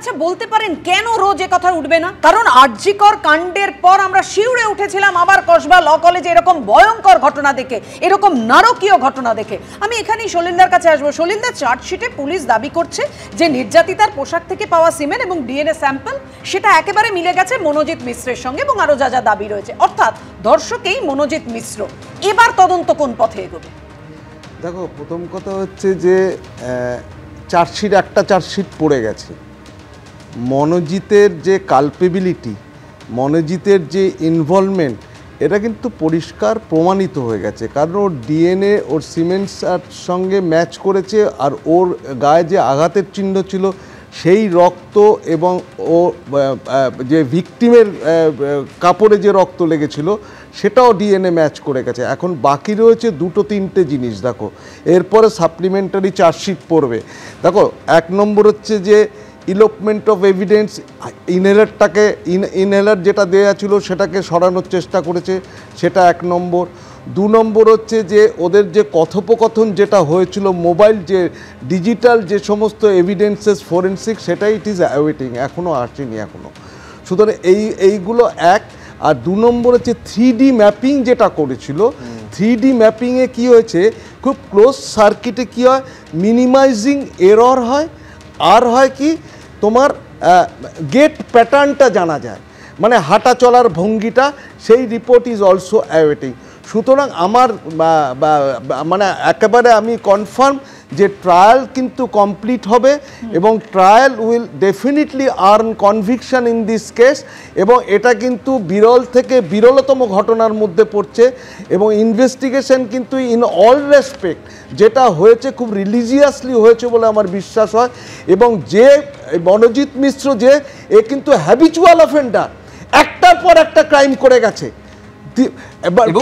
আচ্ছা বলতে পারেন কেন রোজ এ কথা উঠবে না? কারণ আরজিকর কাণ্ডের পর আমরা শিউরে উঠেছিলাম আবার কসবা ল কলেজে এরকম ভয়ঙ্কর ঘটনা দেখে, এরকম নারকীয় ঘটনা দেখে। আমি এখানেই সলিলদার কাছে আসবো। সলিলদার, চার্জশিটে পুলিশ দাবি করছে যে নির্যাতিতার পোশাক থেকে পাওয়া সিমেন্ট এবং ডিএনএ স্যাম্পল সেটা একেবারে মিলে গেছে মনোজিৎ মিশ্রের সঙ্গে এবং আরো যা যা দাবি রয়েছে, অর্থাৎ ধর্ষকেই মনোজিৎ মিশ্র। এবার তদন্ত কোন পথে এগোবে? দেখো, প্রথম কথা হচ্ছে যে একটা চার্জশিট পড়ে গেছে। মনোজিতের যে কালপেবিলিটি, মনোজিতের যে ইনভলভমেন্ট, এটা কিন্তু পরিষ্কার প্রমাণিত হয়ে গেছে। কারণ ওর ডিএনএ ওর সিমেন্টস সঙ্গে ম্যাচ করেছে, আর ওর গায়ে যে আঘাতের চিহ্ন ছিল সেই রক্ত এবং ও যে ভিকটিমের কাপড়ে যে রক্ত লেগেছিল সেটাও ডিএনএ ম্যাচ করে গেছে। এখন বাকি রয়েছে দুটো তিনটে জিনিস। দেখো, এরপরে সাপ্লিমেন্টারি চার্জশিট পড়বে। দেখো, 1 নম্বর হচ্ছে যে ইলোপমেন্ট অফ এভিডেন্স, ইনহেলার যেটা দেওয়া ছিল সেটাকে সরানোর চেষ্টা করেছে, সেটা 1 নম্বর। 2 নম্বর হচ্ছে যে ওদের যে কথোপকথন যেটা হয়েছিল, মোবাইল যে ডিজিটাল যে সমস্ত এভিডেন্সেস ফরেন্সিক, সেটাই ইট ইজ অ্যাওয়েটিং, এখনও আসেনি এখনও। সুতরাং এইগুলো এক। আর 2 নম্বর হচ্ছে 3D ম্যাপিং যেটা করেছিল, 3D ম্যাপিংয়ে কী হয়েছে, খুব ক্লোজ সার্কিটে কী হয়, মিনিমাইজিং এরর হয়, আর হয় কি তোমার গেট প্যাটার্নটা জানা যায়, মানে হাঁটা চলার ভঙ্গিটা, সেই রিপোর্ট ইজ অলসো অ্যাওয়েটিং। সুতরাং আমার মানে একেবারে আমি কনফার্ম যে ট্রায়াল কিন্তু কমপ্লিট হবে এবং trial will definitely earn conviction in this case. এবং এটা কিন্তু বিরল থেকে বিরলতম ঘটনার মধ্যে পড়ছে এবং ইনভেস্টিগেশন কিন্তু ইন অল রেসপেক্ট যেটা হয়েছে খুব রিলিজিয়াসলি হয়েছে বলে আমার বিশ্বাস হয়। এবং যে মনোজিৎ মিশ্র যে এ কিন্তু হ্যাবিচুয়াল অফেন্ডার, একটার পর একটা ক্রাইম করে গেছে,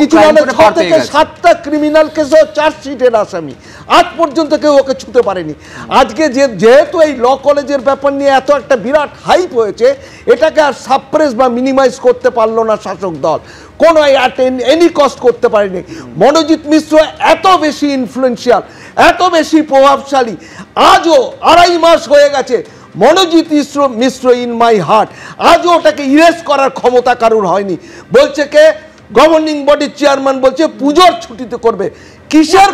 কিছু মানে 6 থেকে 7টা ক্রিমিনাল কেসও চার্জশিটের আসামি, আজ পর্যন্ত কেউ ওকে ছুঁতে পারেনি। আজকে যেহেতু এই ল কলেজের ব্যাপার নিয়ে এত একটা বিরাট হাইপ হয়েছে, এটাকে আর সাপ্রেস বা মিনিমাইজ করতে পারলো না শাসক দল, কোনো এনি কস্ট করতে পারেনি। মনোজিৎ মিশ্র এত বেশি ইনফ্লুয়েন্সিয়াল, এত বেশি প্রভাবশালী, আজও 2.5 মাস হয়ে গেছে, মনোজিৎ মিশ্র ইন মাই হার্ট, আজও ওটাকে ইরেজ করার ক্ষমতা কারোর হয়নি। বলছে কে, গভর্নিং বডির চেয়ারম্যান বলছে পুজোর ছুটিতে করবে। কিসের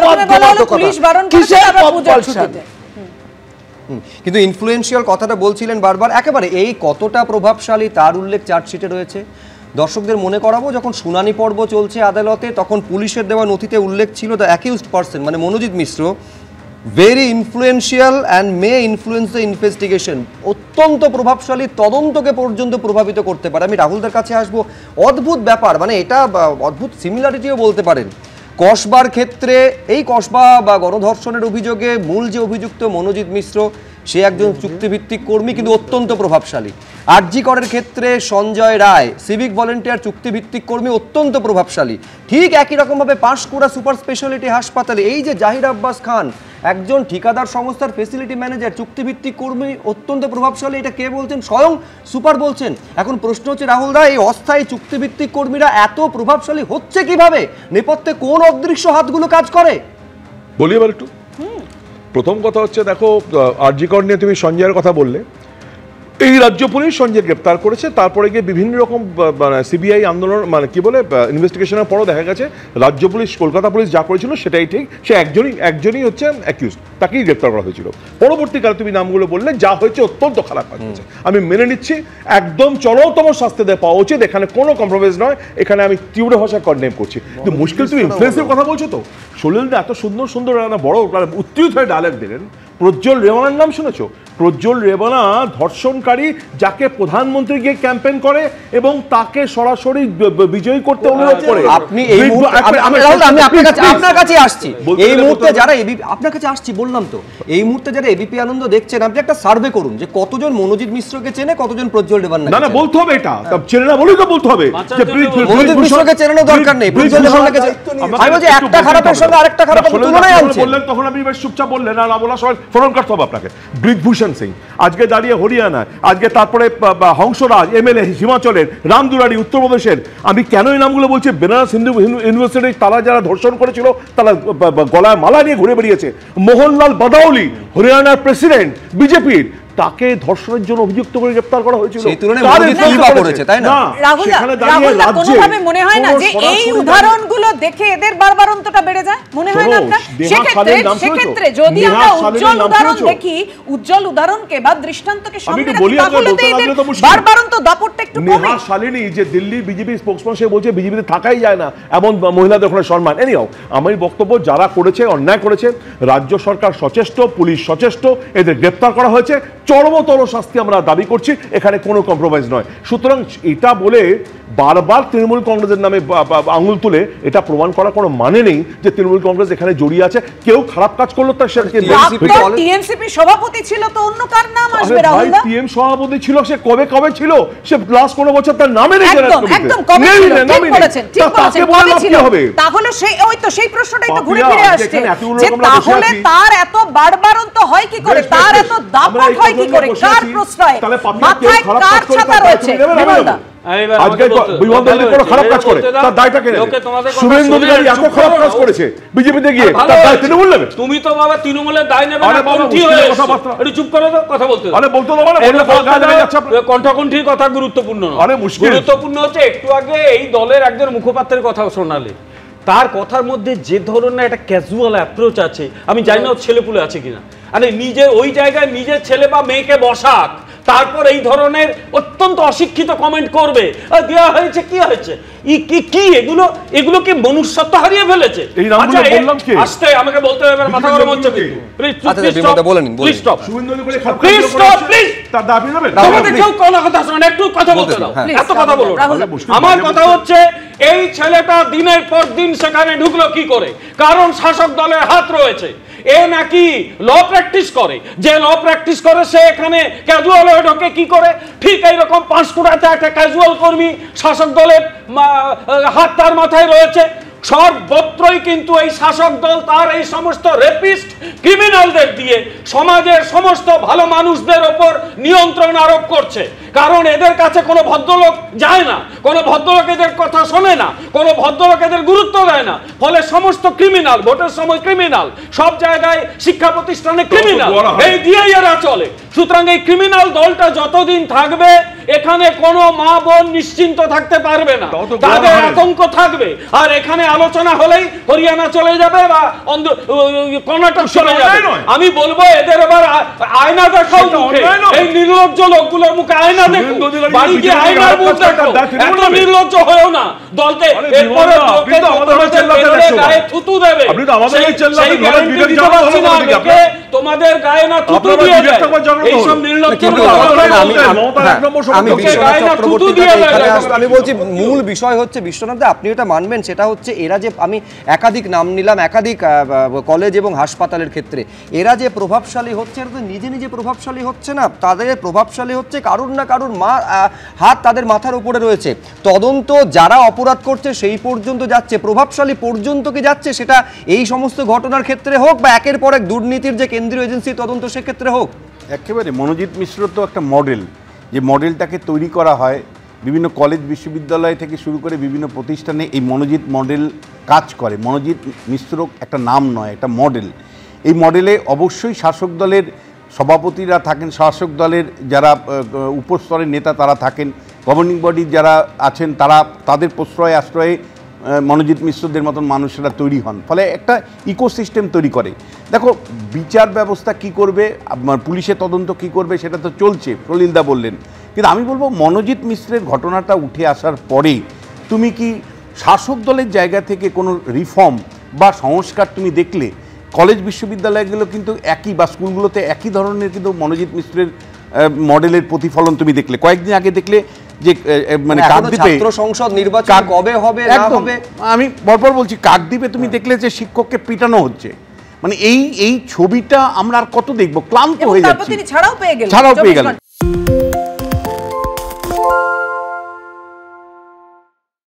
কিন্তু ইনফ্লুয়েন্সিয়াল কথাটা বলছিলেন বারবার, একেবারে এই কতটা প্রভাবশালী তার উল্লেখ চার্জশিটে রয়েছে। দর্শকদের মনে করাবো, যখন শুনানি পর্ব চলছে আদালতে, তখন পুলিশের দেওয়া নথিতে উল্লেখ ছিল দ্য অ্যাকিউজড পারসন মানে Manojit Mishra very influential and may influence the investigation, অত্যন্ত প্রভাবশালী, তদন্তকে পর্যন্ত প্রভাবিত করতে পারে। আমি রাহুলদার কাছে আসবো। অদ্ভুত ব্যাপার, মানে এটা অদ্ভুত সিমিলারিটিও বলতে পারেন। কসবার ক্ষেত্রে, এই কসবা বা গণধর্ষণের অভিযোগে মূল যে অভিযুক্ত মনোজিৎ মিশ্র, সে একজন চুক্তিভিত্তিক কর্মী কিন্তু অত্যন্ত প্রভাবশালী। আরজিকরের ক্ষেত্রে সঞ্জয় রায় সিভিক ভলেন্টিয়ার চুক্তিভিত্তিক কর্মী, অত্যন্ত প্রভাবশালী। ঠিক একই রকমভাবে পাঁশকুড়া সুপার স্পেশালিটি হাসপাতালে এই যে জাহির আব্বাস খান, একজন ঠিকাদার সংস্থার ফেসিলিটি ম্যানেজার, চুক্তিভিত্তিক কর্মী, অত্যন্ত প্রভাবশালী। এটা কে বলছেন? স্বয়ং সুপার বলছেন। এখন প্রশ্ন হচ্ছে রাহুলদা, এই অস্থায়ী চুক্তিভিত্তিক কর্মীরা এত প্রভাবশালী হচ্ছে কিভাবে? নেপথ্যে কোন অদৃশ্য হাতগুলো কাজ করে? বলি এবার একটু। প্রথম কথা হচ্ছে, দেখো, আরজিকর নিয়ে তুমি সঞ্জয়ের কথা বললে, এই রাজ্য পুলিশ সঞ্জয় গ্রেপ্তার করেছে, তারপরে গিয়ে বিভিন্ন রকম মানে সিবিআই আন্দোলন, মানে কি বলে, ইনভেস্টিগেশনের পরও দেখা গেছে রাজ্য পুলিশ, কলকাতা পুলিশ যা করেছিল সেটাই ঠিক। সে একজনই হচ্ছে অ্যাকিউজ, তাকেই গ্রেপ্তার করা হয়েছিল। পরবর্তীকালে তুমি নামগুলো বললে, যা হয়েছে অত্যন্ত খারাপ কাজ হয়েছে, আমি মেনে নিচ্ছি, একদম চরমতম শাস্তি দেওয়া পাওয়া উচিত, এখানে কোনো কম্প্রোমাইজ নয়, এখানে আমি তীব্র ভাষায় কন্ডেম করছি। কিন্তু মুশকিল, তুমি ইনফ্লুয়েন্সের কথা বলছো তো, সলিলদা এত সুন্দর সুন্দর বড় উত্তেজিত হয়ে ডায়লগ দিলেন। প্রজ্জ্বল রেবানার নাম শুনেছো? প্রজ্জ্বল রেবানা ধর্ষণকারী, যাকে প্রধানমন্ত্রী গিয়ে ক্যাম্পেইন করে এবং তাকে সরাসরি বিজয়ী করতে অনুরোধ করে। আপনি এই আমি আপনার কাছে আসছি, এই মুহূর্তে যারা আপনার কাছে আসছি বললাম তো, এই মুহূর্তে যারা এবিপি আনন্দ দেখছেন, আপনি একটা সার্ভে করুন যে কতজন মনোজিৎ মিশ্রকে চেনে, কতজন প্রজ্জ্বল রেবানা। না বলতে হবে, এটা চেনে না বলেই তো বলতে হবে যে মনোজিৎ মিশ্রকে চেনানো দরকার নেই, প্রজ্জ্বল রেবানাকে। আমি বলছি একটা খারাপের সঙ্গে আরেকটা খারাপের তুলনায় আনছেন। বললেন তখন আপনি বেশ চুপচাপ বললেন, আর না বলা সবাই ফোন করতে হবে আপনাকে। ব্রিজভূষণ সিং আজকে দাঁড়িয়ে হরিয়ানায়, আজকে তারপরে হংসরাজ এমএলএ হিমাচলের, রামদুলারি উত্তরপ্রদেশের। আমি কেন এই নামগুলো বলছি? বেনারস হিন্দু ইউনিভার্সিটি তারা যারা ধর্ষণ করেছিল, তারা গলায় মালা নিয়ে ঘুরে বেরিয়েছে। মোহনলাল বাদাউলি হরিয়ানার প্রেসিডেন্ট বিজেপির, তাকে ধর্ষণের জন্য অভিযুক্ত করে গ্রেফতার করা হয়েছিল। সেই তুলনায় মনোজিৎ কি করেছে, তাই না? রাহুল দা কোনোভাবে মনে হয় না যে এই উদাহরণগুলো দেখে এদের বারবারন্তটা বেড়ে যায়? মনে হয় না আপনার? সেক্ষেত্রে যদি আমরা উজ্জ্বল উদাহরণ দেখি, উজ্জ্বল উদাহরণকে বা দৃষ্টান্তকে সামনে রাখি, তাহলে তো এদের বারবারন্ত দাপটটা একটু কমে। নেহা শালিনী যে দিল্লি বিজেপি স্পোকসম্যান, সে বলছে বিজেপিতে থাকাই যায় না, এমন মহিলাদের ওখানে সম্মান। এনিহাও আমার বক্তব্য, যারা করেছে অন্যায় করেছে, রাজ্য সরকার সচেষ্ট, পুলিশ সচেষ্ট, এদের গ্রেফতার করা হয়েছে, চরমতর শাস্তি আমরা দাবি করছি, এখানে কোনো কম্প্রোমাইজ নয়। সুতরাং এটা বলে বারবার তৃণমূল কংগ্রেসের নামে আঙুল তুলে এটা প্রমাণ করার কোনো মানে নেই যে তৃণমূল কংগ্রেস এখানে জড়িয়ে আছে। কেউ খারাপ কাজ করলো তার সেটাকে টিএমসিপি সভাপতি ছিল, তো অন্য কার নাম আসবে? রাহুল দা টিএম সভাপতি ছিল, সে কবে ছিল? সে লাস্ট কোনো বছর তার নামে নেই। একদম কবে ছিল? ঠিক বলেছেন, কবে ছিল? তাহলে সেই প্রশ্নটাই তো ঘুরে ফিরে আসছে যে তাহলে তার এত বারবারন্ত হয় কি করে, তার এত দাপট হয় কি করে, কার প্রশ্রয়, মাথায় কার ছাতা রয়েছে? আজকে বিমানবন্দরে কোনো খারাপ কাজ করে তার দায়টা কে নেবে? শুভেন্দু অধিকারী এত খারাপ কাজ করেছে বিজেপিতে গিয়ে, তার দায় তৃণমূল নেবে? তুমি তো বাবা তৃণমূলের দায় নেবে না, কণ্ঠী হয়ে একটু চুপ করে দাও, কথা বলতে দাও। আরে বলতে দাও মানে বললে গায়ে লেগে যাচ্ছে আপনার। কণ্ঠকণ্ঠির কথা গুরুত্বপূর্ণ নয়। আরে মুশকিল। গুরুত্বপূর্ণ হচ্ছে একটু আগে এই দলের একজন মুখপাত্রের কথা শোনালে, তার কথার মধ্যে যে ধরনের একটা ক্যাজুয়াল অ্যাপ্রোচ আছে, আমি জানি না ওর ছেলেপুলে আছে কিনা। আরে নিজে ওই জায়গায় নিজের ছেলে বা মেয়েকে বসাক, তারপর এই ধরনের অত্যন্ত অশিক্ষিত কমেন্ট করবে, দেওয়া হয়েছে কি হয়েছে, কি এগুলো কি মনুষ্যত্ব হারিয়ে ফেলেছে? আস্তে আমাকে বলতে হবে, মাথা গরম হচ্ছে কিন্তু। Please stop. তোমাদের কেউ কোনো কথা শোনে, একটু কথা বলতে দাও, এত কথা বলো। আমার কথা হচ্ছে এই ছেলেটা দিনের পর দিন সেখানে ঢুকলো কি করে? কারণ শাসক দলের হাত রয়েছে। এ নাকি ল প্র্যাকটিস করে, যে ল প্র্যাকটিস করে সে এখানে ক্যাজুয়াল হয়ে ঢোকে কি করে? ঠিক এইরকম পাঁশকুড়াতে একটা ক্যাজুয়াল কর্মী শাসক দলের হাত তার মাথায় রয়েছে। সর্বত্রই কিন্তু এই শাসক দল তার এই সমস্ত রেপিস্ট ক্রিমিনালদের দিয়ে সমাজের সমস্ত ভালো মানুষদের ওপর নিয়ন্ত্রণ আরোপ করছে। কারণ এদের কাছে কোনো ভদ্রলোক যায় না, কোনো ভদ্রলোক এদের কথা শোনে না, কোনো ভদ্রলোক এদের গুরুত্ব দেয় না। ফলে সমস্ত ক্রিমিনাল, ভোটের সময় ক্রিমিনাল, সব জায়গায় শিক্ষা প্রতিষ্ঠানে ক্রিমিনাল, এই দিয়েই এরা চলে। সুতরাং এই ক্রিমিনাল দলটা যতদিন থাকবে এখানে কোনো মা বোন নিশ্চিন্ত থাকতে পারবে না, তাদের আতঙ্ক থাকবে। আর এখানে আলোচনা হলেই হরিয়ানা চলে যাবে বা কর্ণাটক চলে যাবে। আমি বলবো এদের এবার আয়না দেখাও মুখে, এই নির্লজ্জ লোকগুলোর মুখে আয়না দেখো, বাড়ি গিয়ে আয়নার মুখ দেখো, এত নির্লজ্জ হয়েও না। দলকে এরপরে গায়ে থুতু দেবে, সেই গ্যারান্টি দিতে পারছি না লোকে তোমাদের গায়ে না থুতু দিয়ে দেয়। এইসব নির্লজ্জ আমি বলছি মূল বিষয় হচ্ছে, বিশ্বনাথ আপনি এটা মানবেন, সেটা হচ্ছে এরা যে, আমি একাধিক নাম নিলাম একাধিক কলেজ এবং হাসপাতালের ক্ষেত্রে, এরা যে প্রভাবশালী হচ্ছে, এরা তো নিজে নিজে প্রভাবশালী হচ্ছে না, তাদের প্রভাবশালী হচ্ছে কারুর না কারুর হাত তাদের মাথার উপরে রয়েছে। তদন্ত যারা অপরাধ করছে সেই পর্যন্ত যাচ্ছে, প্রভাবশালী পর্যন্ত কি যাচ্ছে, সেটা এই সমস্ত ঘটনার ক্ষেত্রে হোক বা একের পর এক দুর্নীতির যে কেন্দ্রীয় এজেন্সি তদন্ত সেক্ষেত্রে হোক। একেবারে মনোজিৎ মিশ্র তো একটা মডেল, যে মডেলটাকে তৈরি করা হয় বিভিন্ন কলেজ বিশ্ববিদ্যালয় থেকে শুরু করে বিভিন্ন প্রতিষ্ঠানে এই মনোজিৎ মডেল কাজ করে। মনোজিৎ মিশ্র একটা নাম নয়, একটা মডেল। এই মডেলে অবশ্যই শাসক দলের সভাপতিরা থাকেন, শাসক দলের যারা উপস্তরের নেতা তারা থাকেন, গভর্নিং বডির যারা আছেন তারা, তাদের প্রশ্রয় আশ্রয়ে মনোজিৎ মিশ্রদের মতন মানুষেরা তৈরি হন, ফলে একটা ইকোসিস্টেম তৈরি করে। দেখো বিচার ব্যবস্থা কি করবে, পুলিশের তদন্ত কি করবে সেটা তো চলছে, সলিলদা বললেন। কিন্তু আমি বলবো মনোজিৎ মিশ্রের ঘটনাটা উঠে আসার পরে তুমি কি শাসক দলের জায়গা থেকে কোনো রিফর্ম বা সংস্কার তুমি দেখলে? কলেজ বিশ্ববিদ্যালয়গুলো কিন্তু একই, বা স্কুলগুলোতে একই ধরনের কিন্তু মনোজিৎ মিশ্রের মডেলের প্রতিফলন তুমি দেখলে। কয়েকদিন আগে দেখলে যে মানে কাকদ্বীপে ছাত্র সংসদ নির্বাচন কবে হবে না হবে, আমি বরপর বলছি, কাকদ্বীপে তুমি দেখলে যে শিক্ষককে পিটানো হচ্ছে। মানে এই ছবিটা আমরা আর কত দেখবো, ক্লান্ত হয়ে যাচ্ছে, ছাড়াও পেয়ে গেল।